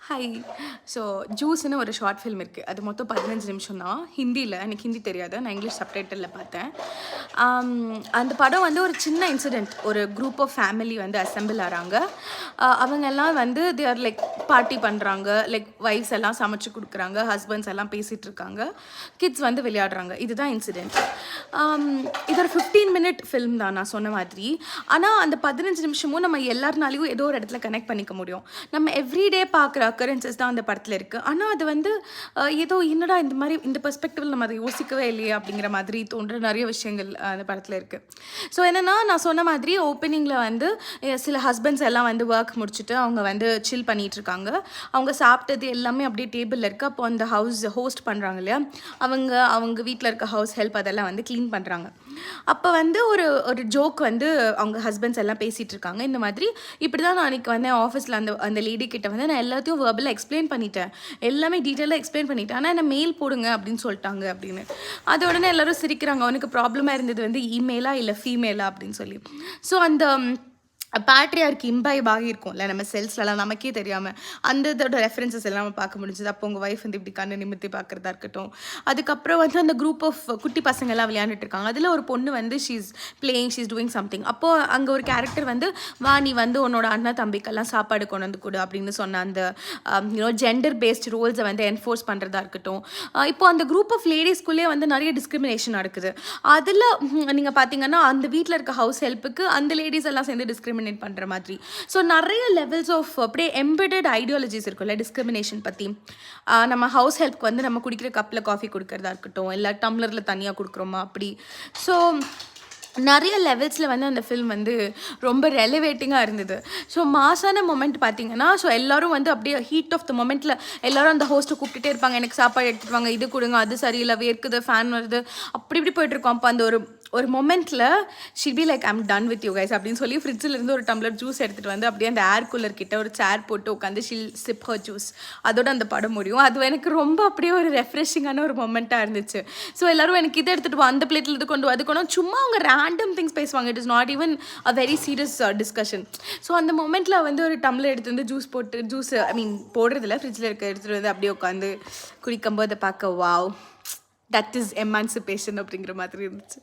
Hi. So ஜூஸ்ன்னு ஒரு short film இருக்குது. அது மொத்தம் 15 நிமிஷம் தான். ஹிந்தியில், எனக்கு ஹிந்தி தெரியாது, நான் இங்கிலீஷ் சப்டைட்டிலில் பார்த்தேன். அந்த படம் வந்து ஒரு சின்ன இன்சிடெண்ட். ஒரு குரூப் ஆஃப் ஃபேமிலி வந்து அசெம்பிள் ஆகிறாங்க. அவங்கெல்லாம் வந்து தே ஆர் லைக் பார்ட்டி பண்ணுறாங்க. லைக் வைஃப்ஸ் எல்லாம் சமைச்சு கொடுக்குறாங்க, ஹஸ்பண்ட்ஸ் எல்லாம் பேசிகிட்டு இருக்காங்க, கிட்ஸ் வந்து விளையாடுறாங்க. இதுதான் இன்சிடெண்ட். இது ஒரு 15 மினிட் ஃபில்ம் தான் நான் சொன்ன மாதிரி. ஆனால் அந்த 15 நிமிஷமும் நம்ம எல்லாருனாலையும் ஏதோ ஒரு இடத்துல கனெக்ட் பண்ணிக்க முடியும். நம்ம எவ்ரிடே பார்க்குற அக்கரன்சஸ் தான் அந்த படத்தில் இருக்குது. ஆனால் அது வந்து ஏதோ என்னடா இந்த மாதிரி இந்த பெர்ஸ்பெக்டிவில் நம்ம அதை யோசிக்கவே இல்லையே அப்படிங்கிற மாதிரி தோன்ற நிறைய விஷயங்கள் அந்த படத்தில் இருக்குது. ஸோ என்னென்னா, நான் சொன்ன மாதிரி ஓப்பனிங்கில் வந்து சில ஹஸ்பண்ட்ஸ் எல்லாம் வந்து ஒர்க் முடிச்சுட்டு அவங்க வந்து சில் பண்ணிகிட்டு இருக்காங்க. அவங்க சாப்பிட்டது எல்லாமே அப்படியே டேபிளில் இருக்குது. அப்போ அந்த ஹவுஸ் ஹோஸ்ட் பண்ணுறாங்க இல்லையா, அவங்க வீட்டில் இருக்க ஹவுஸ் ஹெல்ப் அதெல்லாம் வந்து க்ளீன் பண்ணுறாங்க. அப்போ வந்து ஒரு ஜோக் வந்து அவங்க ஹஸ்பண்ட்ஸ் எல்லாம் பேசிகிட்டு இருக்காங்க. இந்த மாதிரி இப்படி தான் நான் அன்றைக்கி வந்து ஆஃபீஸில் அந்த லேடி கிட்ட வந்து நான் எல்லாத்தையும் வெர்பலாக எக்ஸ்பிளைன் பண்ணிட்டேன், எல்லாமே டீட்டெயிலாக எக்ஸ்பிளைன் பண்ணிட்டேன், ஆனால் என்ன மெயில் போடுங்க அப்படின்னு சொல்லிட்டாங்க அப்படின்னு. அது உடனே எல்லோரும் சிரிக்கிறாங்க. அவனுக்கு ப்ராப்ளமாக இருந்தது வந்து இமெயிலா இல்லை ஃபீமேலா அப்படின்னு சொல்லி. ஸோ அந்த பேட்ரியார்க்கு இம்பைப் ஆகியிருக்கும்ல நம்ம செல்ஸ்லலாம், நமக்கே தெரியாமல் அந்த இதோட ரெஃபரன்சஸ் எல்லாம் நம்ம பார்க்க முடிஞ்சது. அப்போ உங்கள் ஒய்ஃப் வந்து இப்படி கண்ணை நிமித்தி பார்க்குறதா இருக்கட்டும். அதுக்கப்புறம் வந்து அந்த குரூப் ஆஃப் குட்டி பசங்கள்லாம் விளையாண்டுட்டு இருக்காங்க. அதில் ஒரு பொண்ணு வந்து ஷீஸ் டூயிங் சம்திங். அப்போது அங்கே ஒரு கேரக்டர் வந்து வா நீ வந்து உன்னோட அண்ணா தம்பிக்கெல்லாம் சாப்பாடு கொண்டு வந்து கொடு அப்படின்னு சொன்ன அந்த ஜெண்டர் பேஸ்ட் ரோல்ஸை வந்து என்ஃபோர்ஸ் பண்ணுறதா இருக்கட்டும். இப்போது அந்த குரூப் ஆஃப் லேடிஸ்குள்ளேயே வந்து நிறைய டிஸ்கிரிமினேஷன் நடக்குது. அதில் நீங்கள் பார்த்தீங்கன்னா அந்த வீட்டில் இருக்க ஹவுஸ் ஹெல்ப்புக்கு அந்த லேடிஸ் எல்லாம் சேர்ந்து டிஸ்கிரிமினேட் பண்ணுற மாதிரி. ஸோ நிறைய லெவல்ஸ் ஆஃப் அப்படியே எம்பெடட் ஐடியாலஜிஸ் இருக்குல்ல டிஸ்கிரிமினேஷன் பற்றி. நம்ம ஹவுஸ் ஹெல்ப்க்கு வந்து நம்ம குடிக்கிற கப்பில் காஃபி கொடுக்கறதா இருக்கட்டும், இல்லை டம்ளரில் தனியாக கொடுக்குறோமா அப்படி. ஸோ நிறைய லெவல்ஸில் வந்து அந்த ஃபில்ம் வந்து ரொம்ப ரெலவேட்டிங்காக இருந்தது. ஸோ மாசான மொமெண்ட் பார்த்தீங்கன்னா, ஸோ எல்லோரும் வந்து அப்படியே ஹீட் ஆஃப் த மொமெண்ட்டில் எல்லோரும் அந்த ஹோஸ்ட்டை கூப்பிட்டுட்டே இருப்பாங்க, எனக்கு சாப்பாடு எடுத்துகிட்டு வாங்க, இது கொடுங்க, அது சரியில்லை, வேர்க்குது, ஃபேன் வருது, அப்படி இப்படி போயிட்டுருக்கோம். அப்போ அந்த ஒரு மொமெண்ட்டில் she be like I'm done with you guys அப்படின்னு சொல்லி ஃப்ரிட்ஜில் இருந்து ஒரு டம்ளர் ஜூஸ் எடுத்துகிட்டு வந்து அப்படியே அந்த ஏர் கூலர் கிட்ட ஒரு சேர் போட்டு உட்காந்து ஷில் சிப் ஹர் ஜூஸ். அதோட அந்த படம் முடியும். அது எனக்கு ரொம்ப அப்படியே ஒரு ரெஃப்ரெஷிங்கான ஒரு மொமெண்ட்டாக இருந்துச்சு. ஸோ எல்லோரும் எனக்கு இதை எடுத்துகிட்டு வா, அந்த பிளேட்டில் இது கொண்டு அதுக்கணும், சும்மா அவங்க ரேண்டம் திங்ஸ் பேசுவாங்க. It is not even a very serious discussion. So அந்த மொமெண்ட்டில் வந்து ஒரு டம்ளர் எடுத்து வந்து ஜூஸ் போடுறதில்ல, ஃப்ரிட்ஜில் இருக்க எடுத்துகிட்டு வந்து அப்படியே உட்காந்து குடிக்கும்போது அதை பார்க்க வாவ், தட் இஸ் எமான்சிபேஷன் அப்படிங்கிற மாதிரி இருந்துச்சு.